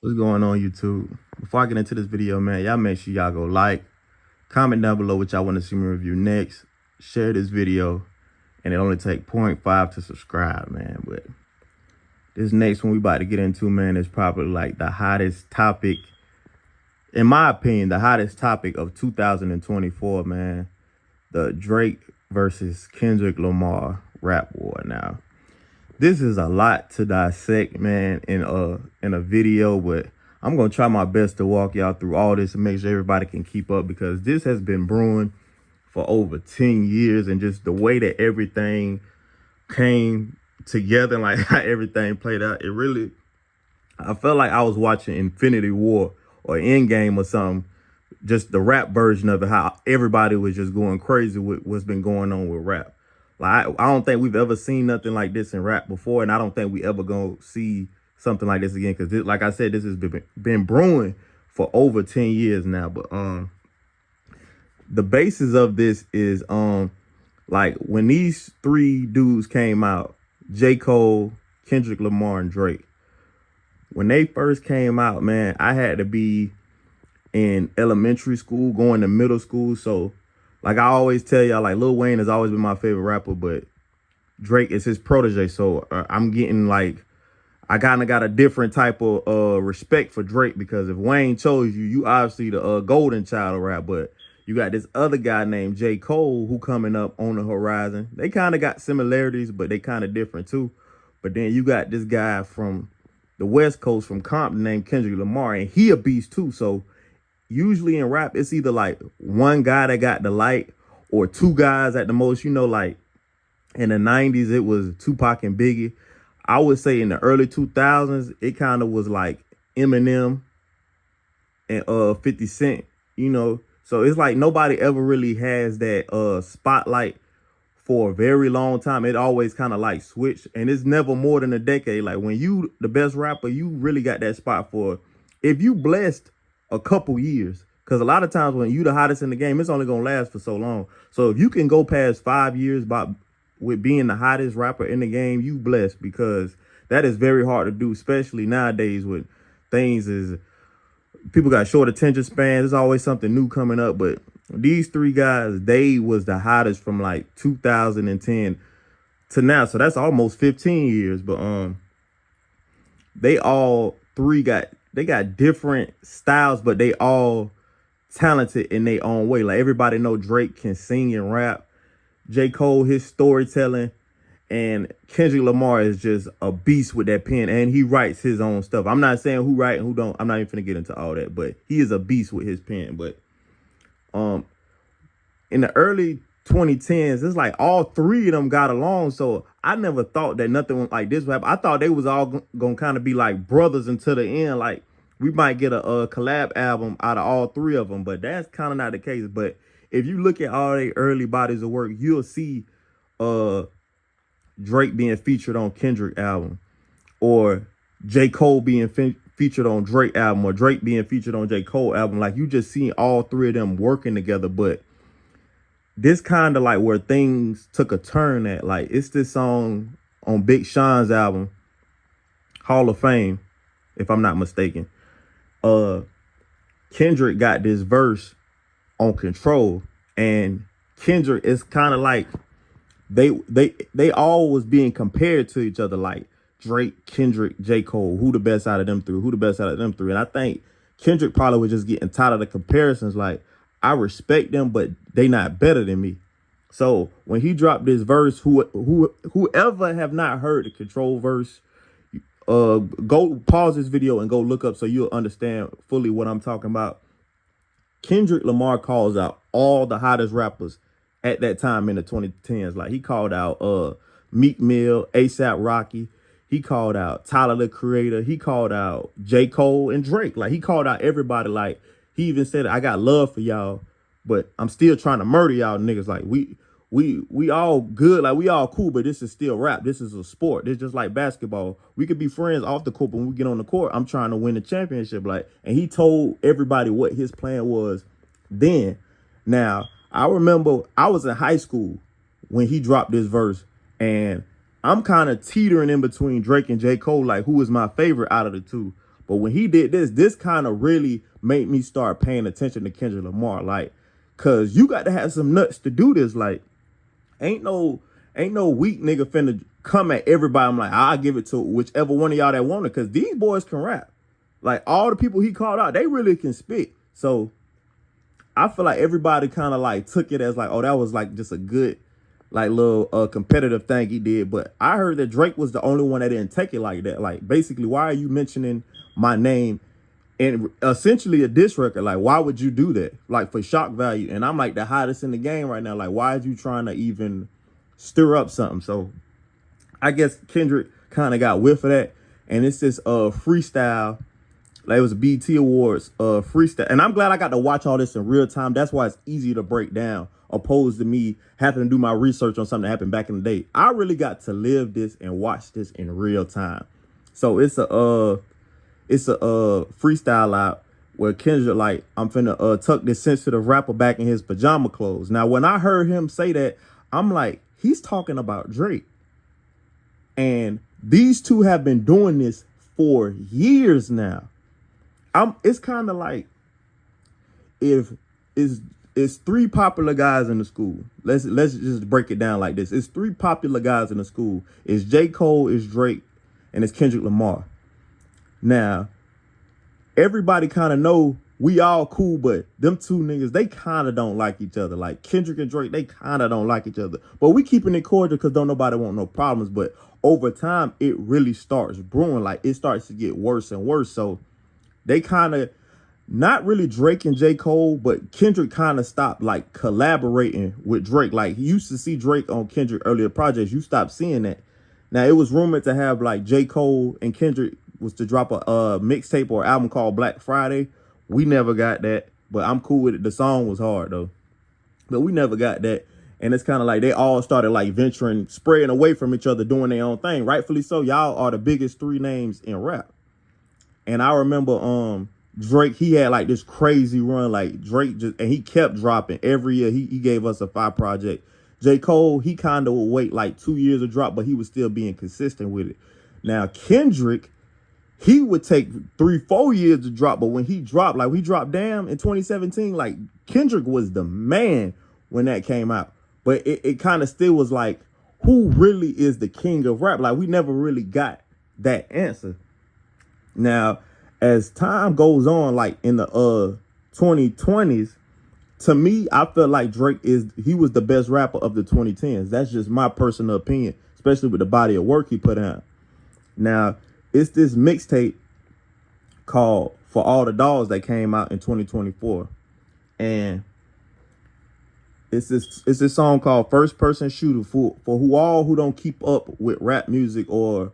What's going on, YouTube? Before I get into this video, man, y'all make sure y'all go like, comment down below what y'all want to see me review next, share this video, and it only take 0.5 to subscribe, man. But this next one we about to get into, man, is probably like the hottest topic, in my opinion, the hottest topic of 2024, man. The Drake versus Kendrick Lamar rap war. Now, this is a lot to dissect, man, in a video, but I'm gonna try my best to walk y'all through all this and make sure everybody can keep up, because this has been brewing for over 10 years, and just the way that everything came together, like how everything played out, I felt like I was watching Infinity War or Endgame or something, just the rap version of it, how everybody was just going crazy with what's been going on with rap. Like, I don't think we've ever seen nothing like this in rap before, and I don't think we ever gonna see something like this again, because like I said, this has been brewing for over 10 years now. But the basis of this is like when these three dudes came out, J. Cole, Kendrick Lamar, and Drake, when they first came out, man, I had to be in elementary school, going to middle school. So like I always tell y'all, like Lil Wayne has always been my favorite rapper, but Drake is his protege. So I'm getting like, I kind of got a different type of respect for Drake, because if Wayne chose you, you obviously the golden child of rap. But you got this other guy named J. Cole who coming up on the horizon. They kind of got similarities, but they kind of different too. But then you got this guy from the West Coast, from Compton, named Kendrick Lamar, and he a beast too. So usually in rap, it's either like one guy that got the light or two guys at the most. You know, like in the 90s, it was Tupac and Biggie. I would say in the early 2000s, it kind of was like Eminem and 50 Cent, you know. So it's like nobody ever really has that spotlight for a very long time. It always kind of like switched, and it's never more than a decade. Like when you the best rapper, you really got that spot for, if you blessed, a couple years. Because a lot of times when you the hottest in the game, it's only gonna last for so long. So if you can go past 5 years with being the hottest rapper in the game, you blessed, because that is very hard to do, especially nowadays with things is people got short attention spans. There's always something new coming up. But these three guys, they was the hottest from like 2010 to now. So that's almost 15 years. But they all three got different styles, but they all talented in their own way. Like everybody know Drake can sing and rap. J. Cole, his storytelling, and Kendrick Lamar is just a beast with that pen, and he writes his own stuff. I'm not saying who write and who don't. I'm not even gonna get into all that, but he is a beast with his pen. But in the early 2010s, it's like all three of them got along. So I never thought that nothing like this would happen. I thought they was all gonna kind of be like brothers until the end. Like we might get a collab album out of all three of them, but that's kind of not the case. But if you look at all their early bodies of work, you'll see Drake being featured on Kendrick album, or J. Cole being featured on Drake album, or Drake being featured on J. Cole album. Like you just see all three of them working together. But this kind of like where things took a turn at. Like it's this song on Big Sean's album, Hall of Fame, if I'm not mistaken. Kendrick got this verse on Control, and Kendrick is kind of like they all was being compared to each other, like Drake, Kendrick, J. Cole, who the best out of them three, who the best out of them three. And I think Kendrick probably was just getting tired of the comparisons. Like, I respect them, but they not better than me. So when he dropped this verse, whoever have not heard the Control verse, go pause this video and go look up so you'll understand fully what I'm talking about. Kendrick Lamar calls out all the hottest rappers at that time in the 2010s. Like he called out Meek Mill, ASAP Rocky. He called out Tyler the Creator. He called out J. Cole and Drake. Like he called out everybody. Like he even said, I got love for y'all, but I'm still trying to murder y'all niggas. Like we all good, like we all cool, but this is still rap. This is a sport. This is just like basketball. We could be friends off the court, but when we get on the court, I'm trying to win the championship. Like, and he told everybody what his plan was then. Now, I remember I was in high school when he dropped this verse, and I'm kind of teetering in between Drake and J. Cole, like who is my favorite out of the two. But when he did this kind of really made me start paying attention to Kendrick Lamar. Like, cause you got to have some nuts to do this. Like, ain't no weak nigga finna come at everybody. I'm like, I'll give it to whichever one of y'all that want it. Cause these boys can rap. Like, all the people he called out, they really can spit. So I feel like everybody kind of like took it as like, oh, that was like just a good, like little competitive thing he did. But I heard that Drake was the only one that didn't take it like that. Like, basically, why are you mentioning my name and essentially a diss record? Like, why would you do that? Like, for shock value. And I'm like the hottest in the game right now. Like, why are you trying to even stir up something? So I guess Kendrick kind of got whiff of that. And it's this freestyle. Like, it was a BET Awards freestyle. And I'm glad I got to watch all this in real time. That's why it's easy to break down, opposed to me having to do my research on something that happened back in the day. I really got to live this and watch this in real time. So it's a freestyle out where Kendrick like, I'm finna tuck this sensitive rapper back in his pajama clothes. Now, when I heard him say that, I'm like, he's talking about Drake. And these two have been doing this for years now. It's kind of like if it's three popular guys in the school. Let's just break it down like this. It's three popular guys in the school. It's J. Cole, it's Drake, and it's Kendrick Lamar. Now, everybody kind of know we all cool, but them two niggas, they kind of don't like each other. Like Kendrick and Drake, they kind of don't like each other. But we keeping it cordial because don't nobody want no problems. But over time, it really starts brewing. Like, it starts to get worse and worse. So they kind of, not really Drake and J. Cole, but Kendrick kind of stopped like collaborating with Drake. Like, you used to see Drake on Kendrick earlier projects. You stopped seeing that. Now, it was rumored to have like J. Cole and Kendrick was to drop a mixtape or album called Black Friday. We never got that, but I'm cool with it. The song was hard though, but we never got that. And it's kind of like they all started like venturing, spraying away from each other, doing their own thing. Rightfully so. Y'all are the biggest three names in rap. And I remember Drake, he had like this crazy run. Like Drake and he kept dropping every year. He gave us a 5 project. J. Cole, he kind of would wait like 2 years to drop, but he was still being consistent with it. Now Kendrick, he would take 3-4 years to drop, but when he dropped, like we dropped Damn in 2017, like Kendrick was the man when that came out. But it kind of still was like, who really is the king of rap? Like, we never really got that answer. Now, as time goes on, like in the 2020s, to me, I feel like Drake he was the best rapper of the 2010s. That's just my personal opinion, especially with the body of work he put out. Now, it's this mixtape called For All the Dogs that came out in 2024. And it's this song called First Person Shooter for who don't keep up with rap music or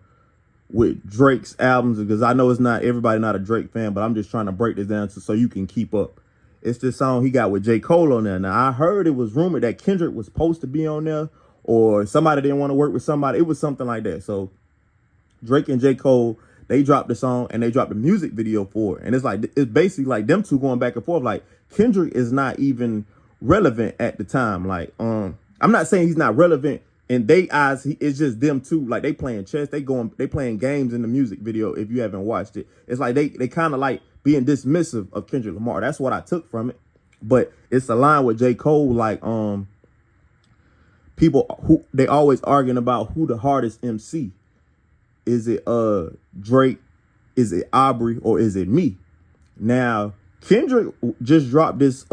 with Drake's albums, because I know it's not everybody not a Drake fan, but I'm just trying to break this down so you can keep up. It's this song he got with J. Cole on there. Now, I heard it was rumored that Kendrick was supposed to be on there, or somebody didn't want to work with somebody. It was something like that. So Drake and J. Cole, they dropped the song and they dropped the music video for it. And it's basically like them two going back and forth. Like, Kendrick is not even relevant at the time. Like, I'm not saying he's not relevant in their eyes. It's just them two. Like, they playing chess. They playing games in the music video. If you haven't watched it, it's like they kind of like being dismissive of Kendrick Lamar. That's what I took from it. But it's aligned with J. Cole. Like, people who they always arguing about who the hardest MC. Is it Drake? Is it Aubrey? Or is it me? Now, Kendrick just dropped this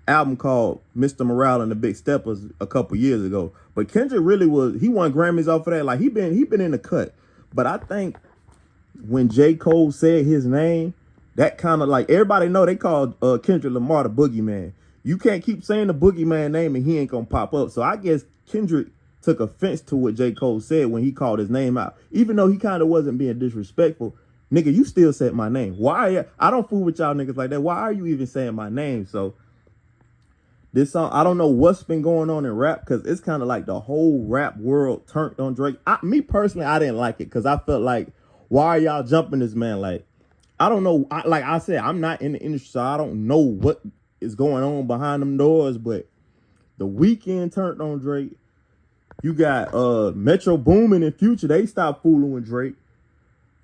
album called Mr. Morale and the Big Steppers a couple years ago. But Kendrick really he won Grammys off of that. Like, he been in the cut. But I think when J. Cole said his name, that kind of like, everybody know they called Kendrick Lamar the boogeyman. You can't keep saying the boogeyman name and he ain't gonna pop up. So I guess Kendrick took offense to what J. Cole said when he called his name out. Even though he kind of wasn't being disrespectful, nigga, you still said my name. Why? I don't fool with y'all niggas like that. Why are you even saying my name? So this song, I don't know what's been going on in rap, because it's kind of like the whole rap world turned on Drake. Me personally, I didn't like it because I felt like, why are y'all jumping this man? Like, I don't know. Like I said, I'm not in the industry, so I don't know what is going on behind them doors, but The Weeknd turned on Drake. You got Metro Boomin and Future. They stopped fooling with Drake.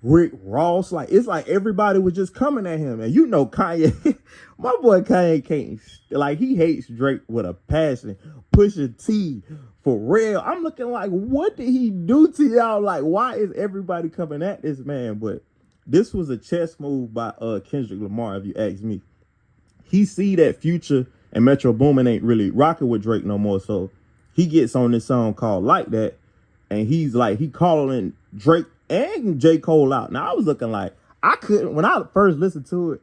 Rick Ross. Like, it's like everybody was just coming at him. And you know Kanye, my boy Kanye can't, like, he hates Drake with a passion. Pusha T, for real. I'm looking like, what did he do to y'all? Like, why is everybody coming at this man? But this was a chess move by Kendrick Lamar, if you ask me. He see that Future and Metro Boomin ain't really rocking with Drake no more. So he gets on this song called Like That. And he's like, he calling Drake and J. Cole out. Now, I was looking like, I couldn't, when I first listened to it,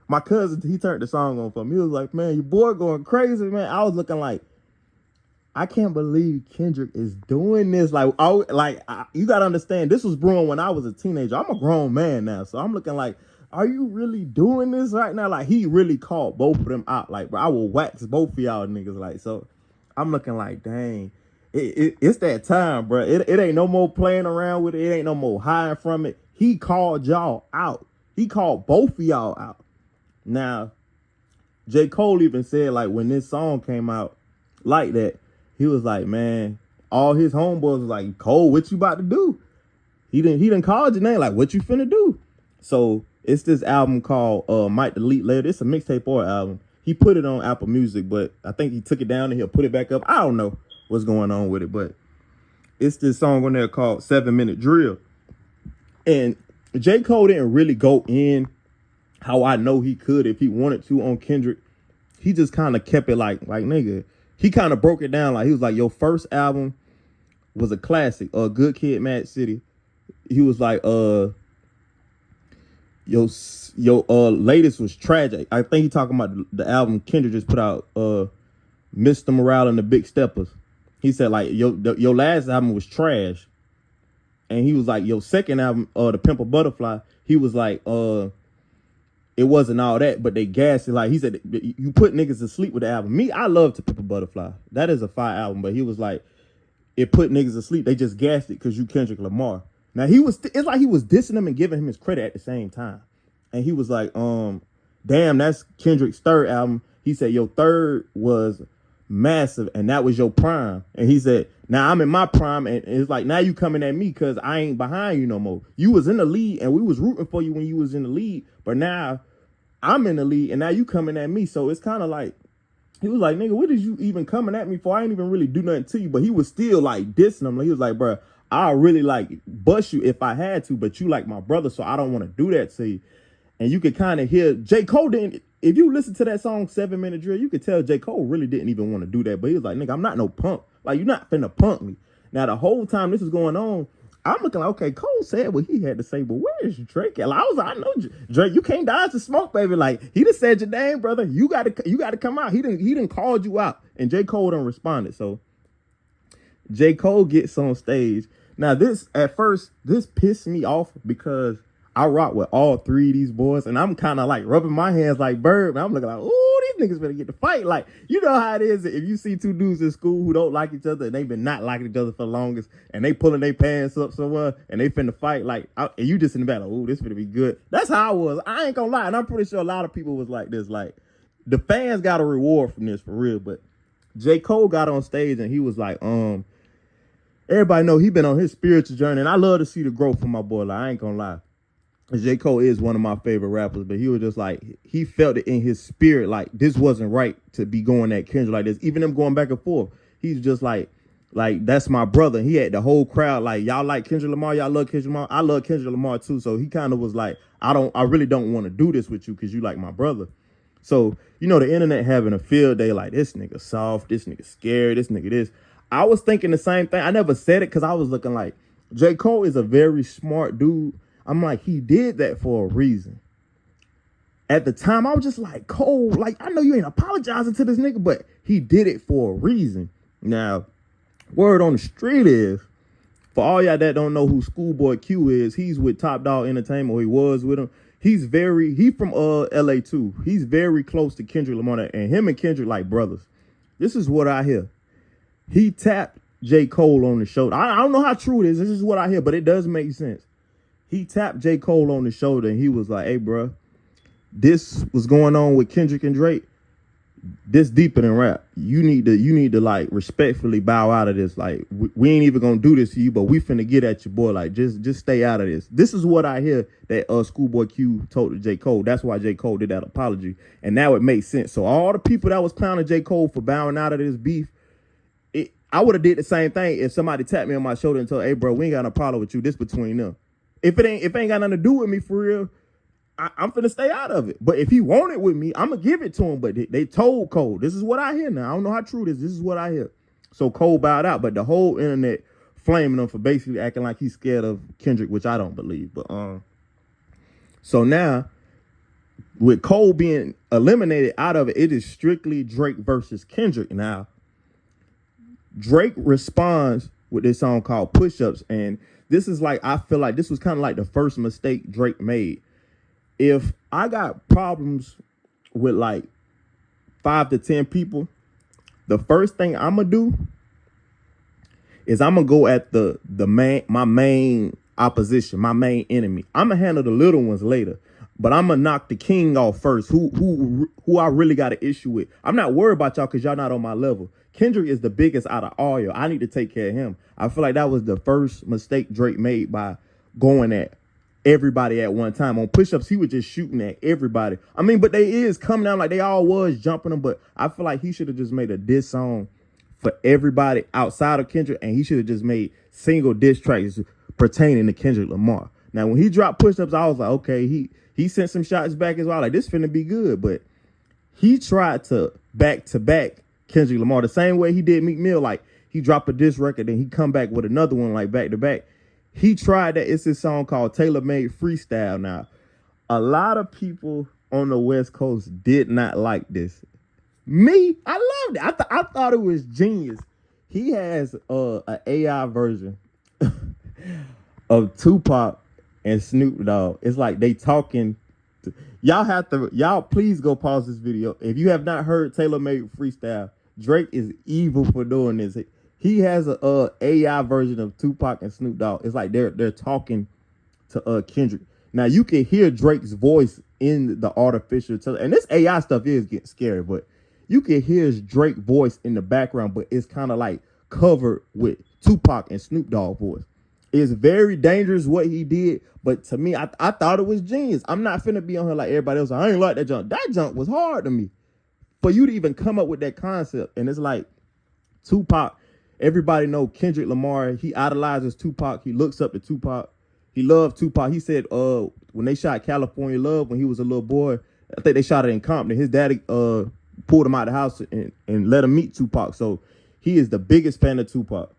my cousin, he turned the song on for me. He was like, man, your boy going crazy, man. I was looking like, I can't believe Kendrick is doing this. Like, you got to understand, this was brewing when I was a teenager. I'm a grown man now. So I'm looking like, are you really doing this right now? Like, he really called both of them out. Like, bro, I will wax both of y'all niggas. Like, so I'm looking like, dang. It's that time, bro. It ain't no more playing around with it. It ain't no more hiding from it. He called y'all out. He called both of y'all out. Now, J. Cole even said, like, when this song came out Like That, he was like, man, all his homeboys was like, Cole, what you about to do? He didn't call your name, like, what you finna do? So it's this album called Might Delete Later. It's a mixtape or album. He put it on Apple Music, but I think he took it down and he'll put it back up. I don't know what's going on with it, but it's this song on there called 7 Minute Drill. And J. Cole didn't really go in how I know he could if he wanted to on Kendrick. He just kind of kept it like nigga. He kind of broke it down. Like, he was like, your first album was a classic, Good Kid, Mad City. He was like, your latest was tragic. I think he talking about the album Kendrick just put out, Mr. Morale and the Big Steppers. He said, like, your last album was trash. And he was like, your second album, The Pimp a Butterfly, he was like, it wasn't all that, but they gassed it. Like, he said, you put niggas to sleep with the album. Me, I love To Pimp a Butterfly. That is a fire album, but he was like, it put niggas to sleep. They just gassed it because you Kendrick Lamar. Now, it's like he was dissing him and giving him his credit at the same time. And he was like, damn, that's Kendrick's third album. He said, your third was massive, and that was your prime. And he said, now I'm in my prime, and it's like, now you coming at me because I ain't behind you no more. You was in the lead, and we was rooting for you when you was in the lead, but now I'm in the lead, and now you coming at me. So it's kind of like, he was like, nigga, what did you even coming at me for? I ain't even really do nothing to you. But he was still like dissing him. He was like, bro, I'll really like bust you if I had to, but you like my brother, so I don't want to do that to you. And you could kind of hear J. Cole didn't, if you listen to that song 7 Minute Drill, you could tell J. Cole really didn't even want to do that. But he was like, nigga, I'm not no punk. Like, you're not finna punk me. Now, the whole time this is going on, I'm looking like, okay, Cole said what he had to say, but where is Drake at? Like, I was like, I know Drake, you can't dodge the smoke, baby. Like, he just said your name, brother. You gotta come out. He didn't call you out. And J. Cole done responded. So J. Cole gets on stage. Now, at first, this pissed me off because I rock with all three of these boys, and I'm kind of like rubbing my hands like Bird, and I'm looking like, ooh, these niggas better get to fight. Like, you know how it is if you see two dudes in school who don't like each other, and they've been not liking each other for the longest, and they pulling their pants up somewhere, and they finna fight, like, and you just in the back, like, ooh, this finna be good. That's how I was. I ain't gonna lie, and I'm pretty sure a lot of people was like this. Like, the fans got a reward from this for real, but J. Cole got on stage, and he was like, everybody know he been on his spiritual journey, and I love to see the growth from my boy. Like, I ain't gonna lie. J. Cole is one of my favorite rappers, but he was just like, he felt it in his spirit, like, this wasn't right to be going at Kendrick like this. Even them going back and forth, he's just like, that's my brother. He had the whole crowd like, y'all like Kendrick Lamar, y'all love Kendrick Lamar. I love Kendrick Lamar too. So he kind of was like, I really don't want to do this with you because you like my brother. So, you know, the internet having a field day like, this nigga soft, this nigga scared, this nigga this. I was thinking the same thing. I never said it because I was looking like, J. Cole is a very smart dude. I'm like, he did that for a reason. At the time, I was just like, Cole, like, I know you ain't apologizing to this nigga, but he did it for a reason. Now, word on the street is, for all y'all that don't know who Schoolboy Q is, he's with Top Dog Entertainment, or he was with him. He from LA too. He's very close to Kendrick Lamar, and him and Kendrick like brothers. This is what I hear. He tapped J. Cole on the shoulder. I don't know how true it is. This is what I hear, but it does make sense. He tapped J. Cole on the shoulder and he was like, hey, bro, this was going on with Kendrick and Drake. this deepening rap, you need to like respectfully bow out of this. Like we ain't even gonna do this to you, but we finna get at your boy. Like just stay out of this. This is what I hear that Schoolboy Q told to J. Cole. That's why J. Cole did that apology, and now it makes sense. So all the people that was clowning J. Cole for bowing out of this beef, I would have did the same thing if somebody tapped me on my shoulder and told, "Hey, bro, we ain't got no problem with you. This between them. If it ain't got nothing to do with me for real, I'm finna stay out of it. But if he wanted with me, I'm gonna give it to him." But they told Cole, this is what I hear now. I don't know how true it is. This is what I hear. So Cole bowed out, but the whole internet flaming him for basically acting like he's scared of Kendrick, which I don't believe. But so now with Cole being eliminated out of it, it is strictly Drake versus Kendrick. Now Drake responds with this song called Push Ups, and this is like, I feel like this was kind of like the first mistake Drake made. If I got problems with like 5 to 10 people, the first thing I'm gonna do is I'm gonna go at my main opposition, my main enemy. I'm gonna handle the little ones later, but I'm gonna knock the king off first. Who I really got an issue with. I'm not worried about y'all because y'all not on my level. Kendrick is the biggest out of all y'all. I need to take care of him. I feel like that was the first mistake Drake made by going at everybody at one time. On push-ups, he was just shooting at everybody. I mean, but they is coming down like they all was jumping them, but I feel like he should have just made a diss song for everybody outside of Kendrick, and he should have just made single diss tracks pertaining to Kendrick Lamar. Now, when he dropped push-ups, I was like, okay, he sent some shots back as well. Like, this finna be good, but he tried to back-to-back Kendrick Lamar the same way he did Meek Mill. Like, he dropped a diss record, then he come back with another one, like, back-to-back. He tried that. It's this song called Tailor Made Freestyle. Now, a lot of people on the West Coast did not like this. Me, I loved it. I thought it was genius. He has an AI version of Tupac and Snoop Dogg. It's like they talking. Y'all please go pause this video. If you have not heard Tailor Made Freestyle, Drake is evil for doing this. He has a AI version of Tupac and Snoop Dogg. It's like they're talking to Kendrick. Now you can hear Drake's voice in the artificial and this AI stuff is getting scary, but you can hear his Drake voice in the background, but it's kind of like covered with Tupac and Snoop Dogg voice. It's very dangerous what he did, but to me, I thought it was genius. I'm not finna be on here like everybody else. I ain't like that jump. That jump was hard to me. For you to even come up with that concept, and it's like Tupac. Everybody know Kendrick Lamar. He idolizes Tupac. He looks up to Tupac. He loved Tupac. He said, when they shot California Love when he was a little boy, I think they shot it in Compton. His daddy pulled him out of the house and let him meet Tupac. So he is the biggest fan of Tupac.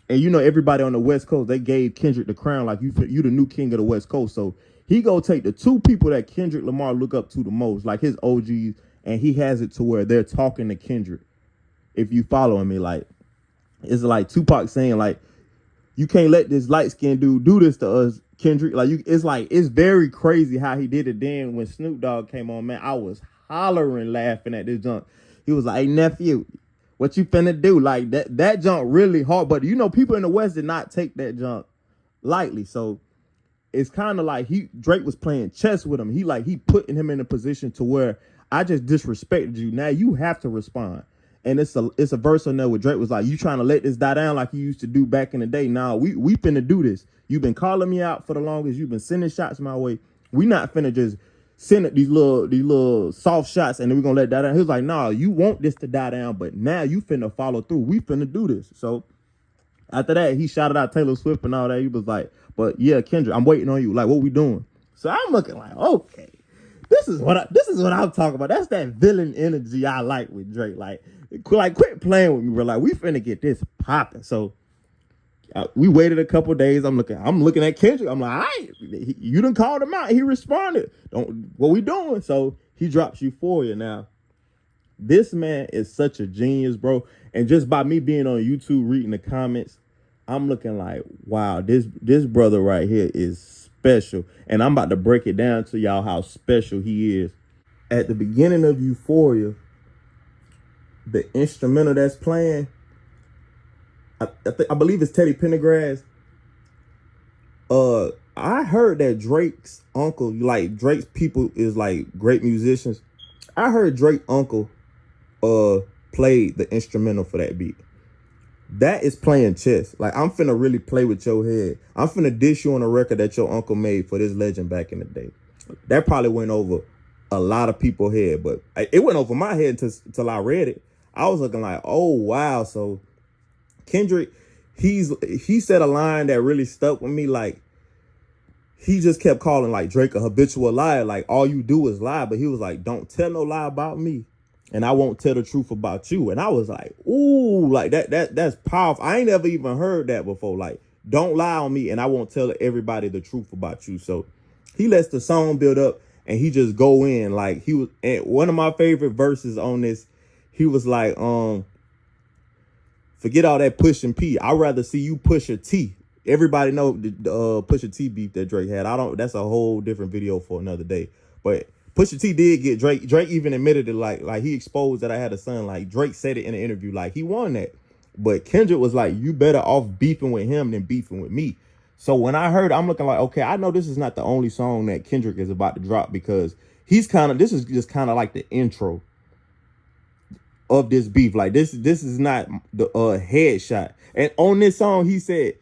And you know, everybody on the West Coast, they gave Kendrick the crown like you the new king of the West Coast. So he go take the 2 people that Kendrick Lamar look up to the most, like his OGs, and he has it to where they're talking to Kendrick. If you following me, like, it's like Tupac saying, like, you can't let this light-skinned dude do this to us, Kendrick. Like, it's very crazy how he did it. Then when Snoop Dogg came on, man, I was hollering, laughing at this junk. He was like, "Hey, nephew, what you finna do?" Like, that junk really hard. But, you know, people in the West did not take that junk lightly. So it's kind of like Drake was playing chess with him. He putting him in a position to where I just disrespected you. Now you have to respond. And it's a verse on there where Drake was like, "You trying to let this die down like you used to do back in the day? Nah, we finna do this. You've been calling me out for the longest. You've been sending shots my way. We not finna just send these little soft shots and then we're gonna let that down." He was like, "Nah, you want this to die down, but now you finna follow through. We finna do this." So after that, he shouted out Taylor Swift and all that. He was like, "But yeah, Kendrick, I'm waiting on you. Like, what we doing?" So I'm looking like, okay, this is what I'm talking about. That's that villain energy I like with Drake. Like, quit playing with me, bro. Like, we finna get this popping. So we waited a couple days. I'm looking at Kendrick. I'm like, all right, you done called him out. He responded. What we doing? So he drops Euphoria. Now, this man is such a genius, bro. And just by me being on YouTube, reading the comments, I'm looking like, wow, this brother right here is special. And I'm about to break it down to y'all how special he is. At the beginning of Euphoria, the instrumental that's playing, I believe it's Teddy Pendergrass. I heard that Drake's uncle, like Drake's people is like great musicians. I heard Drake's uncle played the instrumental for that beat. That is playing chess. Like, I'm finna really play with your head. I'm finna dish you on a record that your uncle made for this legend back in the day. That probably went over a lot of people's head, but it went over my head until I read it. I was looking like, oh wow. So Kendrick, he said a line that really stuck with me. Like, he just kept calling like Drake a habitual liar. Like, all you do is lie. But he was like, don't tell no lie about me, and I won't tell the truth about you. And I was like, ooh, like that's powerful. I ain't ever even heard that before. Like, don't lie on me, and I won't tell everybody the truth about you. So he lets the song build up, and he just go in. Like, he was, and one of my favorite verses on this, he was like, forget all that pushing P. I'd rather see you push a T. Everybody know the Pusha T beef that Drake had. That's a whole different video for another day. But Pusha T did get Drake. Drake even admitted it. Like he exposed that I had a son. Like, Drake said it in an interview. Like, he won that. But Kendrick was like, you better off beefing with him than beefing with me. So when I heard, I'm looking like, okay, I know this is not the only song that Kendrick is about to drop, because this is just kind of like the intro of this beef. Like, this is not the headshot. And on this song, he said,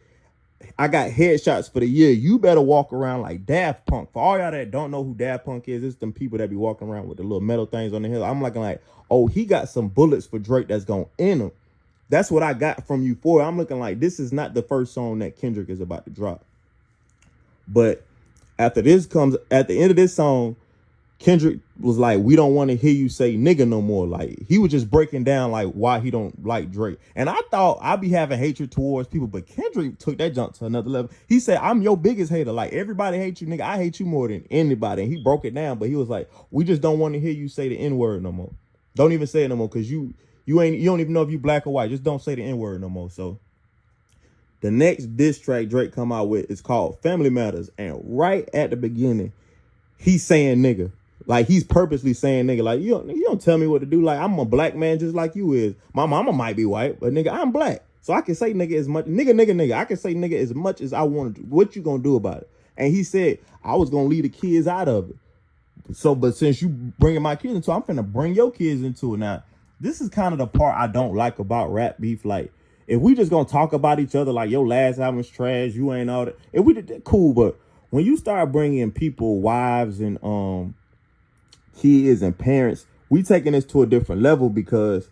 I got headshots for the year. You better walk around like Daft Punk. For all y'all that don't know who Daft Punk is, it's them people that be walking around with the little metal things on the hill. I'm like, oh, he got some bullets for Drake that's gonna end him. That's what I got from Euphoria. I'm looking like, this is not the first song that Kendrick is about to drop. But after this comes, at the end of this song, Kendrick was like, we don't want to hear you say nigga no more. Like, he was just breaking down like why he don't like Drake. And I thought I'd be having hatred towards people, but Kendrick took that jump to another level. He said, I'm your biggest hater. Like, everybody hates you, nigga. I hate you more than anybody. And he broke it down, but he was like, we just don't want to hear you say the N-word no more. Don't even say it no more, because you don't even know if you black or white. Just don't say the N-word no more. So the next diss track Drake come out with is called Family Matters. And right at the beginning, he's saying nigga. Like, he's purposely saying nigga. Like, you don't tell me what to do. Like, I'm a black man just like you is. My mama might be white, but nigga, I'm black. So I can say nigga as much. Nigga. I can say nigga as much as I want to do. What you gonna do about it? And he said, I was gonna leave the kids out of it. So, but since you bringing my kids into it, I'm finna bring your kids into it. Now, this is kind of the part I don't like about rap beef. Like, if we just gonna talk about each other like your last album's trash, you ain't all that. If we did that, cool. But when you start bringing people, wives and kids and parents, we taking this to a different level, because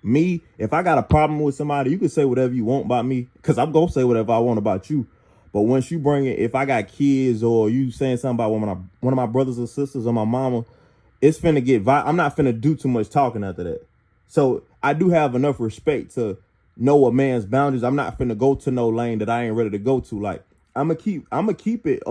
me, if I got a problem with somebody, you can say whatever you want about me, because I'm gonna say whatever I want about you. But once you bring it, if I got kids or you saying something about one of my brothers or sisters or my mama, it's finna get I'm not finna do too much talking after that. So I do have enough respect to know a man's boundaries. I'm not finna go to no lane that I ain't ready to go to. Like, I'm gonna keep it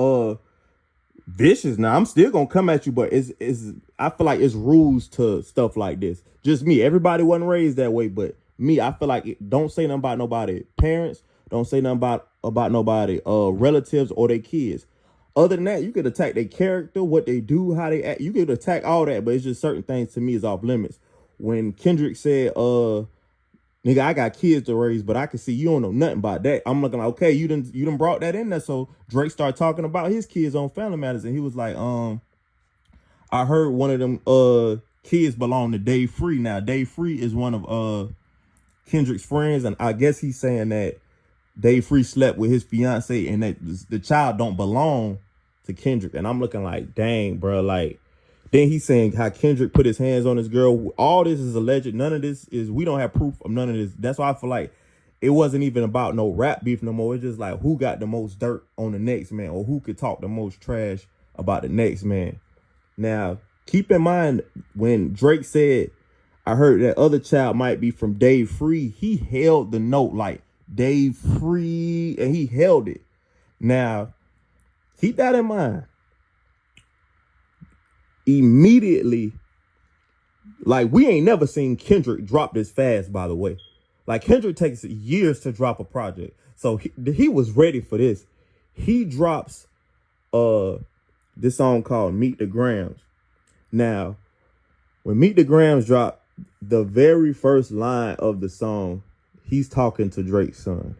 vicious. Now, I'm still gonna come at you, but I feel like it's rules to stuff like this. Just me. Everybody wasn't raised that way, but me, I feel like don't say nothing about nobody parents. Don't say nothing about nobody relatives or their kids. Other than that, you could attack their character, what they do, how they act. You could attack all that, but it's just certain things to me is off limits. When Kendrick said, nigga, I got kids to raise, but I can see you don't know nothing about that. I'm looking like, okay, you done brought that in there. So Drake started talking about his kids on Family Matters, and he was like, I heard one of them kids belong to Dave Free. Now, Dave Free is one of Kendrick's friends, and I guess he's saying that Dave Free slept with his fiance, and that the child don't belong to Kendrick. And I'm looking like, dang, bro. Like, then he's saying how Kendrick put his hands on his girl. All this is alleged. None of this is, we don't have proof of none of this. That's why I feel like it wasn't even about no rap beef no more. It's just like, who got the most dirt on the next man, or who could talk the most trash about the next man. Now, keep in mind, when Drake said, I heard that other child might be from Dave Free, he held the note like Dave Free, and he held it. Now, keep that in mind. Immediately, like, we ain't never seen Kendrick drop this fast, by the way. Like, Kendrick takes years to drop a project. So he was ready for this. He drops this song called Meet the Grams. Now, when Meet the Grams dropped, the very first line of the song, he's talking to Drake's son.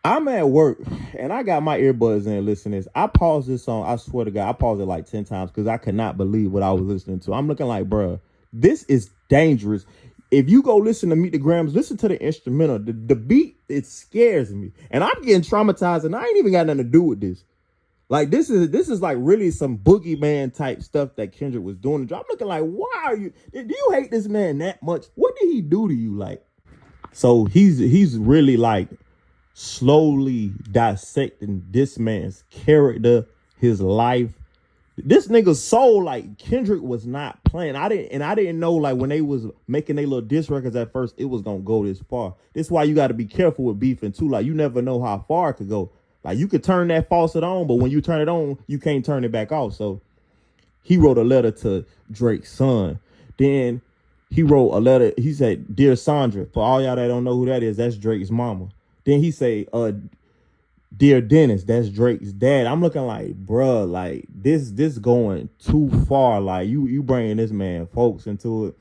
I'm at work and I got my earbuds in listening. I paused this song. I swear to God, I paused it like 10 times because I could not believe what I was listening to. I'm looking like, bruh, This is dangerous. If you go listen to Meet the Grams, listen to the instrumental. The beat, it scares me. And I'm getting traumatized, and I ain't even got nothing to do with this. Like, this is like really some boogeyman type stuff that Kendrick was doing. I'm looking like, why are you, do you hate this man that much? What did he do to you? Like, so he's really like slowly dissecting this man's character, his life. This nigga's soul, like, Kendrick was not playing. I didn't know, like, when they was making their little diss records at first, it was gonna go this far. This is why you got to be careful with beefing too. Like, you never know how far it could go. Like, you could turn that faucet on, but when you turn it on, you can't turn it back off. So he wrote a letter to Drake's son. Then he wrote a letter. He said, "Dear Sandra," for all y'all that don't know who that is, that's Drake's mama. Then he say, "Dear Dennis," that's Drake's dad. I'm looking like, bruh, like this going too far. Like, you bringing this man folks into it.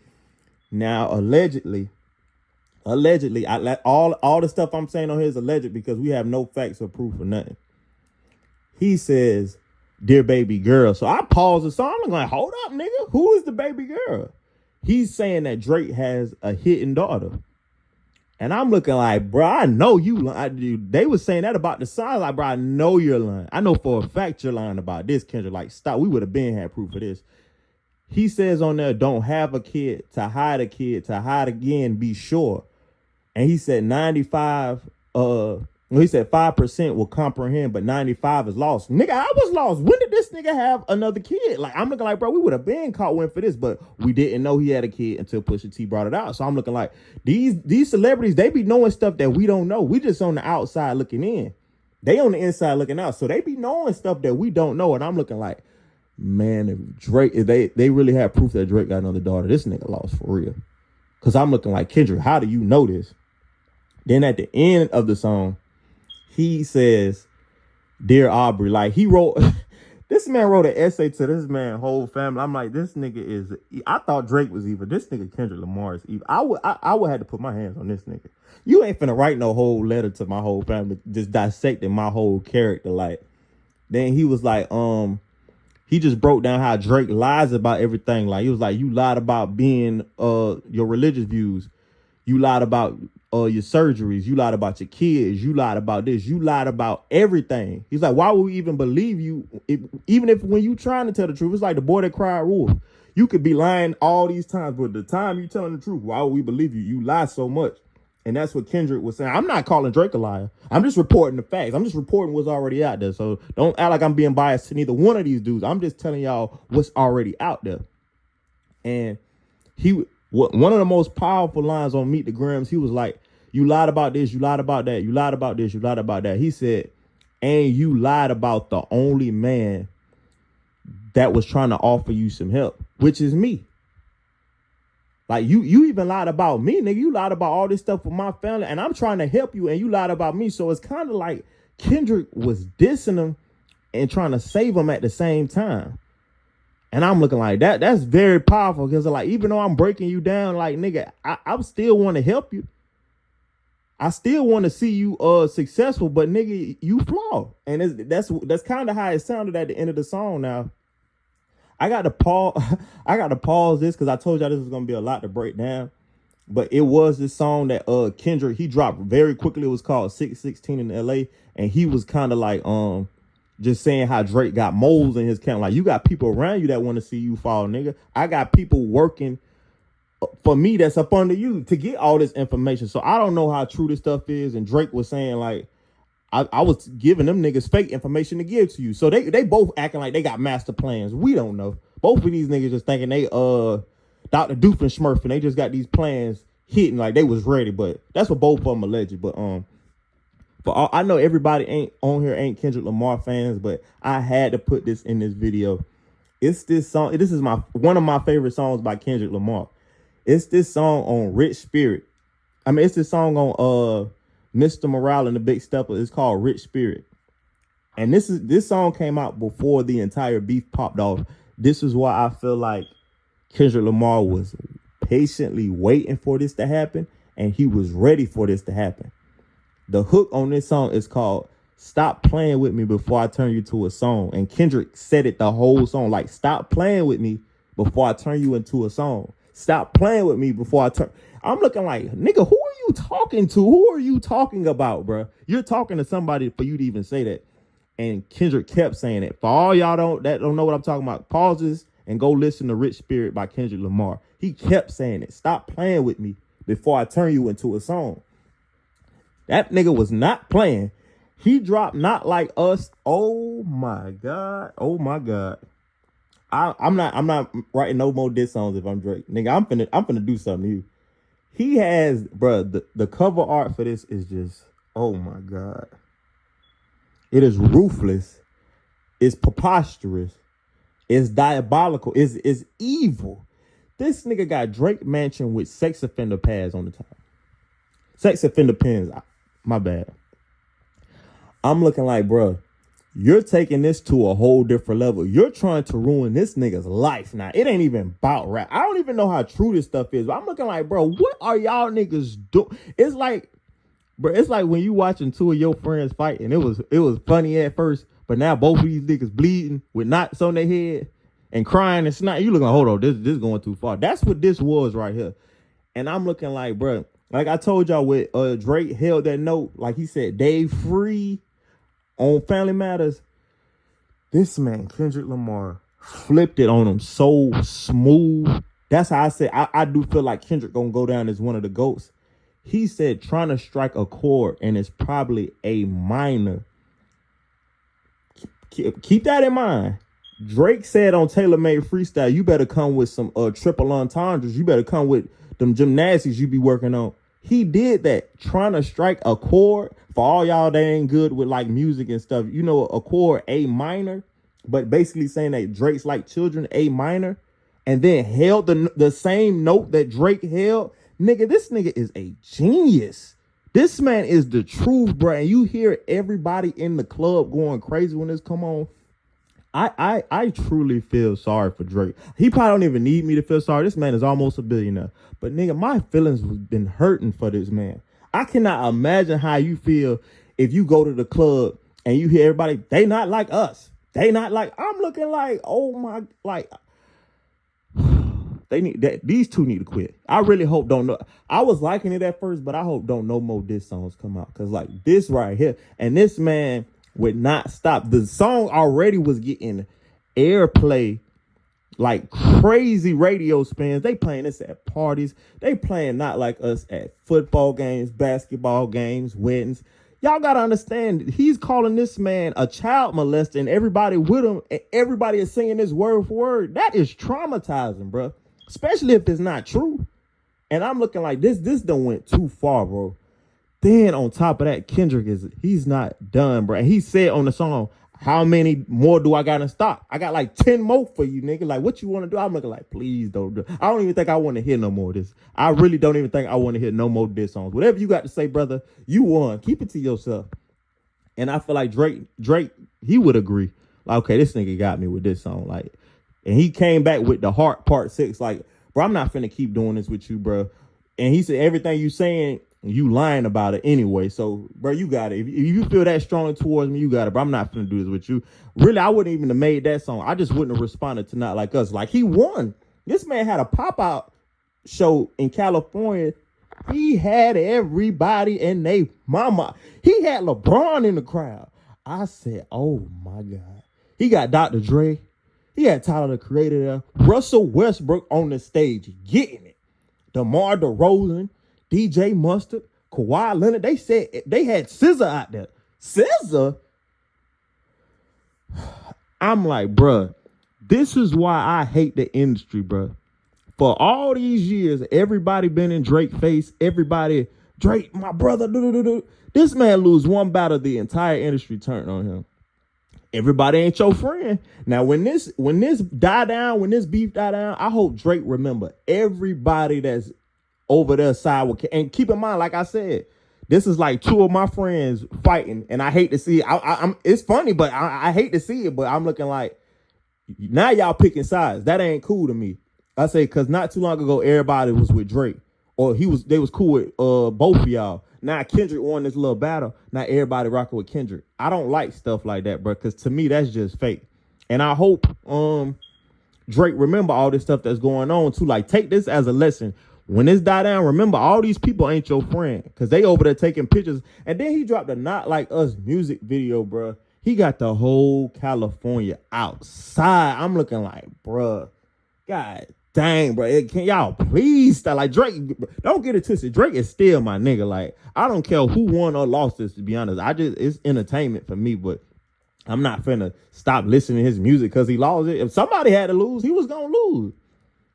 Now, allegedly, all the stuff I'm saying on here is alleged because we have no facts or proof or nothing. He says, "Dear baby girl." So I paused the song. I'm like, hold up, nigga. Who is the baby girl? He's saying that Drake has a hidden daughter. And I'm looking like, bro, I know you. They was saying that about the song. Like, bro, I know you're lying. I know for a fact you're lying about this, Kendrick. Like, stop. We would have been had proof of this. He says on there, "Don't have a kid, to hide again, be sure." And he said 5% will comprehend, but 95 is lost. Nigga, I was lost. When did this nigga have another kid? Like, I'm looking like, bro, we would have been caught wind for this, but we didn't know he had a kid until Pusha T brought it out. So I'm looking like these celebrities, they be knowing stuff that we don't know. We just on the outside looking in. They on the inside looking out. So they be knowing stuff that we don't know. And I'm looking like, man, if Drake, if they really have proof that Drake got another daughter, this nigga lost for real. Because I'm looking like, Kendrick, how do you know this? Then at the end of the song, he says, "Dear Aubrey," like he wrote, this man wrote an essay to this man's whole family. I'm like, this nigga is, I thought Drake was evil. This nigga Kendrick Lamar is evil. I would have to put my hands on this nigga. You ain't finna write no whole letter to my whole family, just dissecting my whole character. Like, then he was like, he just broke down how Drake lies about everything. Like, he was like, you lied about being, your religious views. You lied about your surgeries. You lied about your kids. You lied about this. You lied about everything. He's like, why would we even believe you? Even if when you trying to tell the truth, it's like the boy that cried wolf. You could be lying all these times, but the time you telling the truth, why would we believe you? You lie so much. And that's what Kendrick was saying. I'm not calling Drake a liar. I'm just reporting the facts. I'm just reporting what's already out there. So don't act like I'm being biased to neither one of these dudes. I'm just telling y'all what's already out there. And one of the most powerful lines on Meet the Grams, he was like, "You lied about this, you lied about that, you lied about this, you lied about that." He said, "And you lied about the only man that was trying to offer you some help, which is me." Like, you even lied about me, nigga. You lied about all this stuff with my family, and I'm trying to help you, and you lied about me. So it's kind of like Kendrick was dissing him and trying to save him at the same time. And I'm looking like that's very powerful, because like, even though I'm breaking you down, like, nigga, I still want to help you. I still want to see you successful, but nigga, you flawed. And that's kind of how it sounded at the end of the song. Now, I got to pause this because I told y'all this was gonna be a lot to break down. But it was this song that Kendrick, he dropped very quickly. It was called 616 in LA, and he was kind of like just saying how Drake got moles in his camp. Like, you got people around you that want to see you fall, nigga. I got people working for me that's up under you to get all this information. So I don't know how true this stuff is. And Drake was saying, like, I was giving them niggas fake information to give to you. So they both acting like they got master plans. We don't know. Both of these niggas just thinking they Dr. Doofenshmirtz, and they just got these plans hitting like they was ready. But that's what both of them alleged. But I know everybody ain't on here ain't Kendrick Lamar fans, but I had to put this in this video. It's this song. This is one of my favorite songs by Kendrick Lamar. It's this song on Rich Spirit. I mean, it's this song on Mr. Morale and the Big Stepper. It's called Rich Spirit. And this song came out before the entire beef popped off. This is why I feel like Kendrick Lamar was patiently waiting for this to happen, and he was ready for this to happen. The hook on this song is called "Stop Playing With Me Before I Turn You to a Song." And Kendrick said it the whole song, like, stop playing with me before I turn you into a song. Stop playing with me before I turn. I'm looking like, nigga, who are you talking to? Who are you talking about, bro? You're talking to somebody for you to even say that. And Kendrick kept saying it. For all y'all that don't know what I'm talking about, pause this and go listen to Rich Spirit by Kendrick Lamar. He kept saying it. Stop playing with me before I turn you into a song. That nigga was not playing. He dropped Not Like Us. Oh my God. Oh my God. I'm not writing no more diss songs if I'm Drake. Nigga, I'm finna do something to you. He has, bro, the cover art for this is just, oh my God. It is ruthless. It's preposterous. It's diabolical. It's evil. This nigga got Drake Mansion with sex offender pads on the top. Sex offender pins. My bad. I'm looking like, bro, you're taking this to a whole different level. You're trying to ruin this nigga's life. Now, it ain't even about rap. I don't even know how true this stuff is, but I'm looking like, bro, what are y'all niggas doing? It's like, bro, it's like when you watching two of your friends fight, and it was funny at first, but now both of these niggas bleeding with knots on their head and crying and snot. You looking, hold on, this is going too far. That's what this was right here. And I'm looking like, bro, like I told y'all with Drake held that note, like he said, Dave Free on Family Matters. This man, Kendrick Lamar, flipped it on him so smooth. That's how I said, I do feel like Kendrick gonna go down as one of the GOATs. He said trying to strike a chord, and it's probably a minor. Keep that in mind. Drake said on Taylor Made Freestyle, you better come with some triple entendres. You better come with them gymnastics you be working on. He did that, trying to strike a chord. For all y'all that ain't good with like music and stuff, you know, a chord A minor, but basically saying that Drake's like children, A minor, and then held the same note that Drake held. Nigga, this nigga is a genius. This man is the truth, bro. And you hear everybody in the club going crazy when this come on. I truly feel sorry for Drake. He probably don't even need me to feel sorry. This man is almost a billionaire. But nigga, my feelings have been hurting for this man. I cannot imagine how you feel if you go to the club and you hear everybody, they not like us. They not like, I'm looking like, oh my, like, they need that. These two need to quit. I really hope don't know. I was liking it at first, but I hope don't no more diss songs come out. Cause like this right here, and this man would not stop. The song already was getting airplay like crazy radio spins. They playing this at parties. They playing Not Like Us at football games, basketball games, weddings. Y'all gotta understand, he's calling this man a child molester, and everybody with him, and everybody is singing this word for word. That is traumatizing, bro. Especially if it's not true. And I'm looking like this done went too far, bro. Then on top of that, Kendrick he's not done, bro. And he said on the song, how many more do I got in stock? I got like 10 more for you, nigga. Like, what you want to do? I'm looking like, please don't do it. I don't even think I want to hear no more of this. I really don't even think I want to hear no more diss songs. Whatever you got to say, brother, you won. Keep it to yourself. And I feel like Drake, he would agree. Like, okay, this nigga got me with this song. Like, and he came back with the Heart Part 6. Like, bro, I'm not finna keep doing this with you, bro. And he said, everything you saying, you lying about it anyway. So, bro, you got it. If you feel that strongly towards me, you got it. But I'm not finna do this with you. Really, I wouldn't even have made that song. I just wouldn't have responded to Not Like Us. Like, he won. This man had a pop-out show in California. He had everybody and they mama. He had LeBron in the crowd. I said, oh, my God. He got Dr. Dre. He had Tyler, the Creator there. Russell Westbrook on the stage getting it. DeMar DeRozan, DJ Mustard, Kawhi Leonard. They said they had SZA out there. SZA? I'm like, bruh, this is why I hate the industry, bruh. For all these years, everybody been in Drake face. Everybody, Drake, my brother. This man lose one battle, the entire industry turned on him. Everybody ain't your friend. Now, when this die down, when this beef die down, I hope Drake remember everybody that's over their side. And keep in mind, like I said, this is like two of my friends fighting, and I hate to see it. It's funny, but I hate to see it. But I'm looking like, now y'all picking sides. That ain't cool to me. I say, because not too long ago, everybody was with Drake, or they was cool with both of y'all. Now Kendrick won this little battle. Now everybody rocking with Kendrick. I don't like stuff like that, bro, because to me, that's just fake. And I hope Drake, remember all this stuff that's going on too. Like, take this as a lesson. When this die down, remember all these people ain't your friend because they over there taking pictures. And then he dropped a Not Like Us music video, bro. He got the whole California outside. I'm looking like, bro, God dang, bro. Can y'all please stop? Like, Drake, don't get it twisted. Drake is still my nigga. Like, I don't care who won or lost this, to be honest. It's entertainment for me, but I'm not finna stop listening to his music because he lost it. If somebody had to lose, he was gonna lose.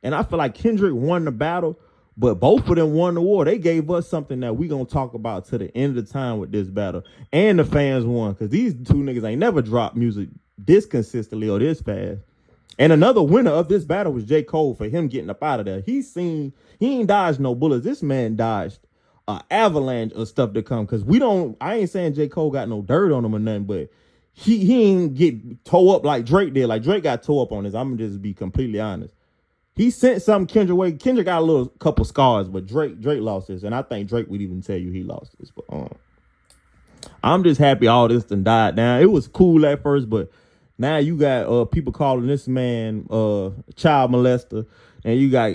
And I feel like Kendrick won the battle, but both of them won the war. They gave us something that we gonna talk about to the end of the time with this battle. And the fans won, because these two niggas ain't never dropped music this consistently or this fast. And another winner of this battle was J. Cole for him getting up out of there. He ain't dodged no bullets. This man dodged an avalanche of stuff to come. Because I ain't saying J. Cole got no dirt on him or nothing, but he ain't get tore up like Drake did. Like, Drake got tore up on this. I'm gonna just be completely honest. He sent something Kendrick way. Kendrick got a couple scars, but Drake lost this. And I think Drake would even tell you he lost this. But I'm just happy all this done died down. It was cool at first, but now you got people calling this man child molester, and you got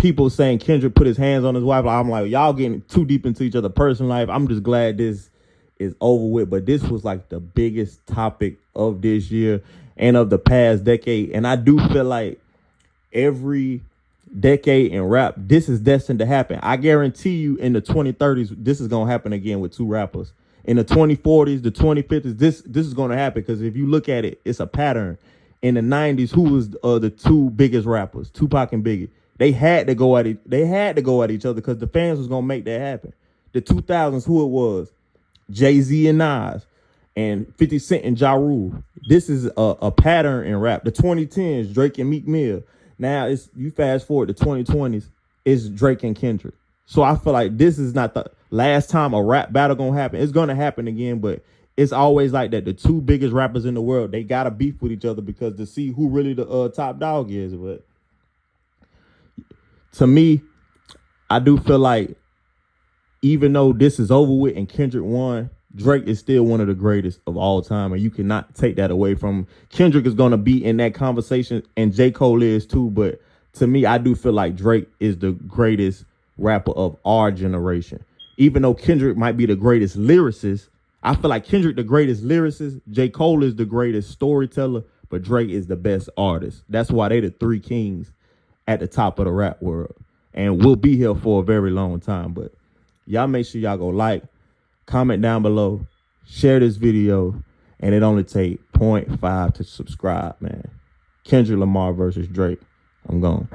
people saying Kendrick put his hands on his wife. I'm like, y'all getting too deep into each other's personal life. I'm just glad this is over with. But this was like the biggest topic of this year and of the past decade. And I do feel like every decade in rap, this is destined to happen. I guarantee you in the 2030s, this is going to happen again with two rappers. In the 2040s, the 2050s, this is going to happen because if you look at it, it's a pattern. In the 90s, who was the two biggest rappers, Tupac and Biggie? They had to go at it. They had to go at each other because the fans was going to make that happen. The 2000s, who it was? Jay-Z and Nas and 50 Cent and Ja Rule. This is a pattern in rap. The 2010s, Drake and Meek Mill. Now you fast forward to 2020s, it's Drake and Kendrick. So I feel like this is not the last time a rap battle gonna happen. It's gonna happen again, but it's always like that. The two biggest rappers in the world, they gotta beef with each other because to see who really the top dog is. But to me, I do feel like even though this is over with and Kendrick won, Drake is still one of the greatest of all time, and you cannot take that away from him. Kendrick is going to be in that conversation, and J. Cole is too, but to me, I do feel like Drake is the greatest rapper of our generation. Even though Kendrick might be the greatest lyricist, I feel like Kendrick the greatest lyricist, J. Cole is the greatest storyteller, but Drake is the best artist. That's why they the three kings at the top of the rap world, and we'll be here for a very long time. But y'all make sure y'all go like, comment down below, share this video, and it only take 0.5 to subscribe, man. Kendrick Lamar versus Drake. I'm gone.